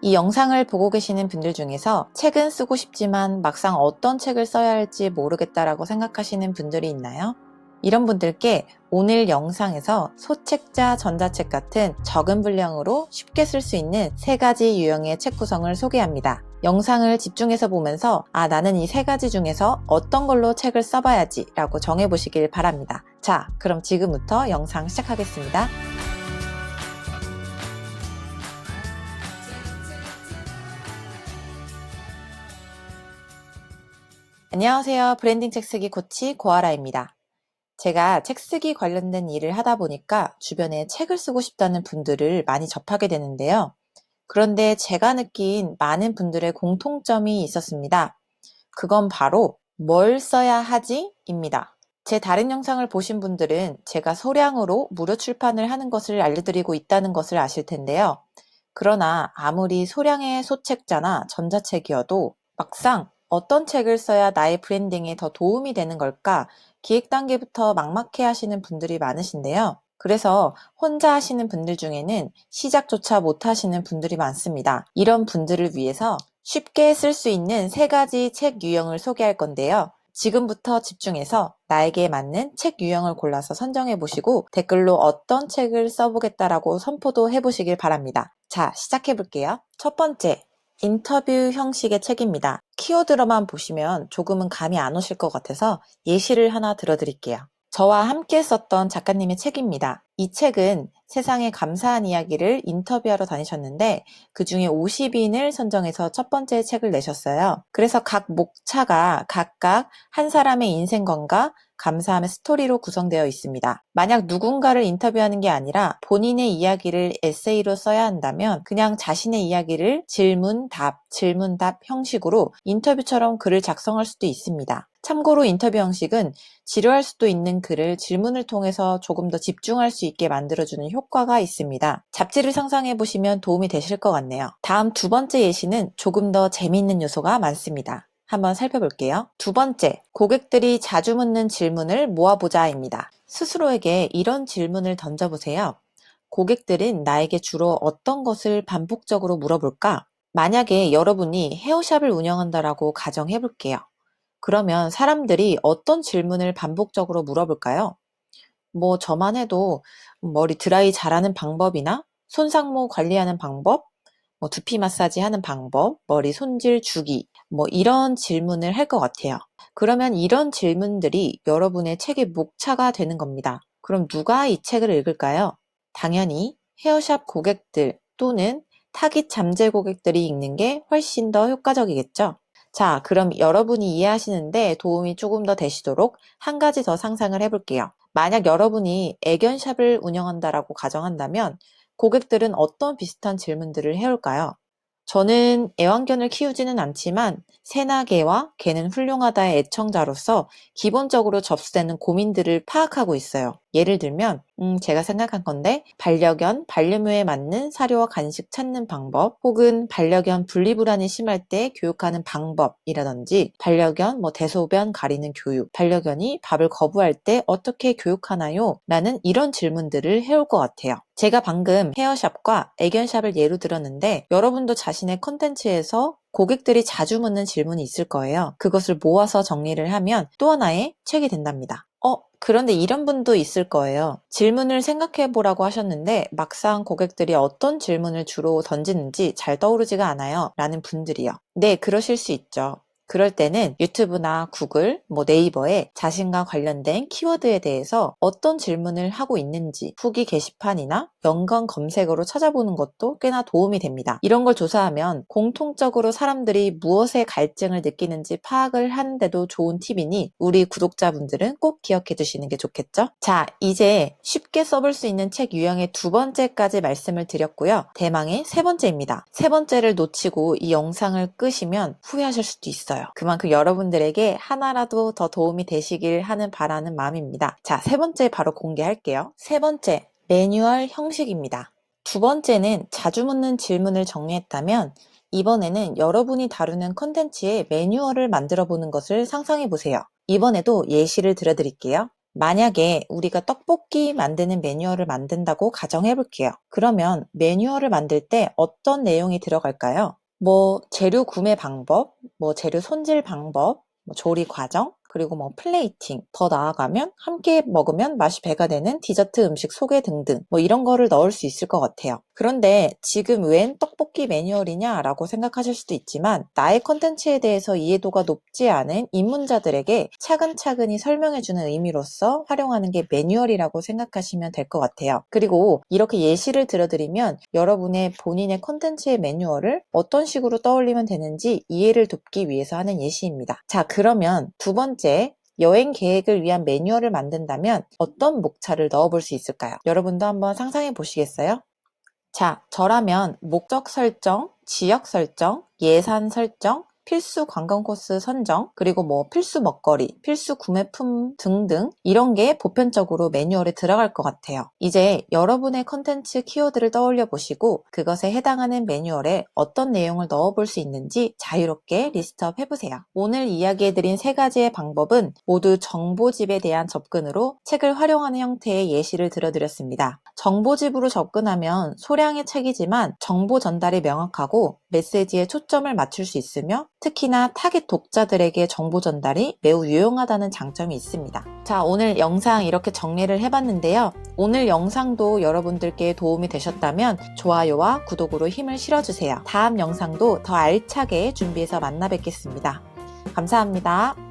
이 영상을 보고 계시는 분들 중에서 책은 쓰고 싶지만 막상 어떤 책을 써야 할지 모르겠다라고 생각하시는 분들이 있나요? 이런 분들께 오늘 영상에서 소책자, 전자책 같은 적은 분량으로 쉽게 쓸 수 있는 3가지 유형의 책 구성을 소개합니다. 영상을 집중해서 보면서 나는 이 3가지 중에서 어떤 걸로 책을 써봐야지 라고 정해보시길 바랍니다. 자, 그럼 지금부터 영상 시작하겠습니다. 안녕하세요. 브랜딩 책쓰기 코치 고아라입니다. 제가 책쓰기 관련된 일을 하다 보니까 주변에 책을 쓰고 싶다는 분들을 많이 접하게 되는데요. 그런데 제가 느낀 많은 분들의 공통점이 있었습니다. 그건 바로 뭘 써야 하지? 입니다. 제 다른 영상을 보신 분들은 제가 소량으로 무료 출판을 하는 것을 알려드리고 있다는 것을 아실 텐데요. 그러나 아무리 소량의 소책자나 전자책이어도 막상 어떤 책을 써야 나의 브랜딩에 더 도움이 되는 걸까? 기획 단계부터 막막해 하시는 분들이 많으신데요. 그래서 혼자 하시는 분들 중에는 시작조차 못 하시는 분들이 많습니다. 이런 분들을 위해서 쉽게 쓸 수 있는 3가지 책 유형을 소개할 건데요. 지금부터 집중해서 나에게 맞는 책 유형을 골라서 선정해 보시고 댓글로 어떤 책을 써보겠다라고 선포도 해보시길 바랍니다. 자, 시작해 볼게요. 첫 번째, 인터뷰 형식의 책입니다. 키워드로만 보시면 조금은 감이 안 오실 것 같아서 예시를 하나 들어드릴게요. 저와 함께 썼던 작가님의 책입니다. 이 책은 세상에 감사한 이야기를 인터뷰하러 다니셨는데 그 중에 50인을 선정해서 첫 번째 책을 내셨어요. 그래서 각 목차가 각각 한 사람의 인생관과 감사함의 스토리로 구성되어 있습니다. 만약 누군가를 인터뷰하는 게 아니라 본인의 이야기를 에세이로 써야 한다면 그냥 자신의 이야기를 질문, 답 형식으로 인터뷰처럼 글을 작성할 수도 있습니다. 참고로 인터뷰 형식은 지루할 수도 있는 글을 질문을 통해서 조금 더 집중할 수 있게 만들어주는 효과가 있습니다. 잡지를 상상해 보시면 도움이 되실 것 같네요. 다음 2번째 예시는 조금 더 재미있는 요소가 많습니다. 한번 살펴볼게요. 2번째, 고객들이 자주 묻는 질문을 모아보자입니다. 스스로에게 이런 질문을 던져보세요. 고객들은 나에게 주로 어떤 것을 반복적으로 물어볼까? 만약에 여러분이 헤어샵을 운영한다라고 가정해볼게요. 그러면 사람들이 어떤 질문을 반복적으로 물어볼까요? 저만 해도 머리 드라이 잘하는 방법이나 손상모 관리하는 방법, 두피 마사지 하는 방법, 머리 손질 주기, 이런 질문을 할 것 같아요. 그러면 이런 질문들이 여러분의 책의 목차가 되는 겁니다. 그럼 누가 이 책을 읽을까요? 당연히 헤어샵 고객들 또는 타깃 잠재 고객들이 읽는 게 훨씬 더 효과적이겠죠? 자, 그럼 여러분이 이해하시는데 도움이 조금 더 되시도록 한 가지 더 상상을 해볼게요. 만약 여러분이 애견샵을 운영한다라고 가정한다면 고객들은 어떤 비슷한 질문들을 해올까요? 저는 애완견을 키우지는 않지만 새나 개와 개는 훌륭하다의 애청자로서 기본적으로 접수되는 고민들을 파악하고 있어요. 예를 들면 제가 생각한 건데 반려견, 반려묘에 맞는 사료와 간식 찾는 방법 혹은 반려견 분리불안이 심할 때 교육하는 방법이라든지 반려견 대소변 가리는 교육, 반려견이 밥을 거부할 때 어떻게 교육하나요? 라는 이런 질문들을 해올 것 같아요. 제가 방금 헤어샵과 애견샵을 예로 들었는데 여러분도 자신의 컨텐츠에서 고객들이 자주 묻는 질문이 있을 거예요. 그것을 모아서 정리를 하면 또 하나의 책이 된답니다. 그런데 이런 분도 있을 거예요. 질문을 생각해 보라고 하셨는데 막상 고객들이 어떤 질문을 주로 던지는지 잘 떠오르지가 않아요. 라는 분들이요. 네, 그러실 수 있죠. 그럴 때는 유튜브나 구글, 네이버에 자신과 관련된 키워드에 대해서 어떤 질문을 하고 있는지 후기 게시판이나 연관 검색어로 찾아보는 것도 꽤나 도움이 됩니다. 이런 걸 조사하면 공통적으로 사람들이 무엇에 갈증을 느끼는지 파악을 하는데도 좋은 팁이니 우리 구독자분들은 꼭 기억해 두시는 게 좋겠죠? 자, 이제 쉽게 써볼 수 있는 책 유형의 2번째까지 말씀을 드렸고요. 대망의 3번째입니다. 3번째를 놓치고 이 영상을 끄시면 후회하실 수도 있어요. 그만큼 여러분들에게 하나라도 더 도움이 되시길 바라는 마음입니다. 자, 3번째 바로 공개할게요. 3번째, 매뉴얼 형식입니다. 2번째는 자주 묻는 질문을 정리했다면 이번에는 여러분이 다루는 컨텐츠의 매뉴얼을 만들어 보는 것을 상상해 보세요. 이번에도 예시를 들어드릴게요. 만약에 우리가 떡볶이 만드는 매뉴얼을 만든다고 가정해 볼게요. 그러면 매뉴얼을 만들 때 어떤 내용이 들어갈까요? 재료 구매 방법, 재료 손질 방법, 조리 과정, 그리고 플레이팅, 더 나아가면 함께 먹으면 맛이 배가 되는 디저트 음식 소개 등등 이런 거를 넣을 수 있을 것 같아요. 그런데 지금 웬 떡볶이 매뉴얼이냐 라고 생각하실 수도 있지만 나의 컨텐츠에 대해서 이해도가 높지 않은 입문자들에게 차근차근히 설명해주는 의미로서 활용하는 게 매뉴얼이라고 생각하시면 될 것 같아요. 그리고 이렇게 예시를 들어드리면 여러분의 본인의 컨텐츠의 매뉴얼을 어떤 식으로 떠올리면 되는지 이해를 돕기 위해서 하는 예시입니다. 자, 그러면 두 번째, 여행 계획을 위한 매뉴얼을 만든다면 어떤 목차를 넣어볼 수 있을까요? 여러분도 한번 상상해 보시겠어요? 자, 저라면 목적 설정, 지역 설정, 예산 설정, 필수 관광 코스 선정, 그리고 필수 먹거리, 필수 구매품 등등 이런 게 보편적으로 매뉴얼에 들어갈 것 같아요. 이제 여러분의 컨텐츠 키워드를 떠올려 보시고 그것에 해당하는 매뉴얼에 어떤 내용을 넣어볼 수 있는지 자유롭게 리스트업 해보세요. 오늘 이야기해드린 세 가지의 방법은 모두 정보집에 대한 접근으로 책을 활용하는 형태의 예시를 들어드렸습니다. 정보집으로 접근하면 소량의 책이지만 정보 전달이 명확하고 메시지에 초점을 맞출 수 있으며 특히나 타깃 독자들에게 정보 전달이 매우 유용하다는 장점이 있습니다. 자, 오늘 영상 이렇게 정리를 해봤는데요. 오늘 영상도 여러분들께 도움이 되셨다면 좋아요와 구독으로 힘을 실어주세요. 다음 영상도 더 알차게 준비해서 만나 뵙겠습니다. 감사합니다.